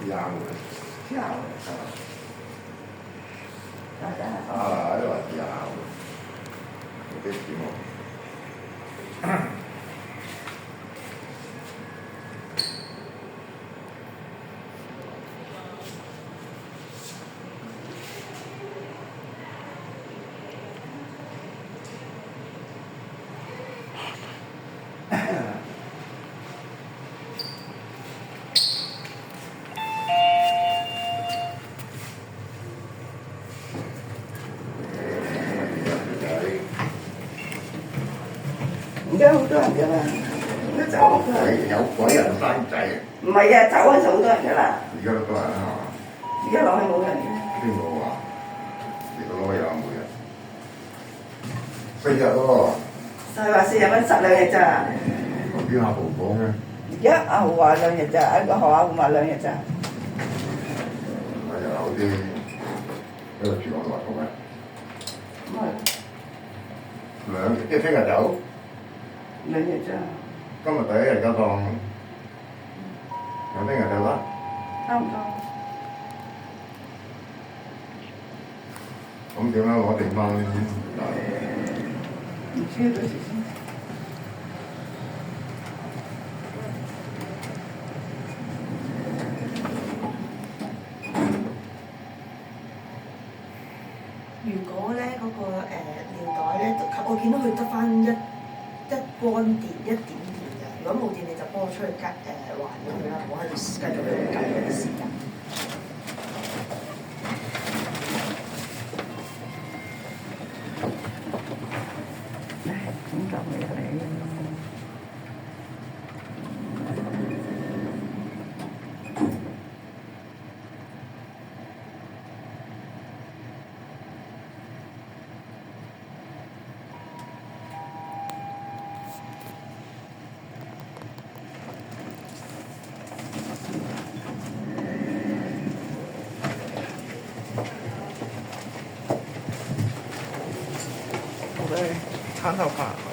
Siamo, Siamo. ah, allora siamo, potessimo.而家好多人㗎啦，而家走好多人。有鬼人生仔啊！唔係啊，走嗰陣時好多人㗎啦，而家都多人啊！而家落去冇人嘅。邊個話？你個攞有冇人？4日喎。就係話4日揾12日咋？邊阿豪講嘅？而家阿豪話2日咋，一個學校話2日咋。係啊，好啲喺度住我度話咁啊2日，即係聽日走。2日咋？今日第1日交檔，有聽日就得。差唔多。咁點樣攞定翻？唔知到時先。如果咧嗰個尿袋咧，我見到佢得翻一乾電一點電嘅。如果冇電，你就幫我出去還咗佢啦，唔好喺度繼續喺度計嗰啲時間。點救你啊你？我在长头发。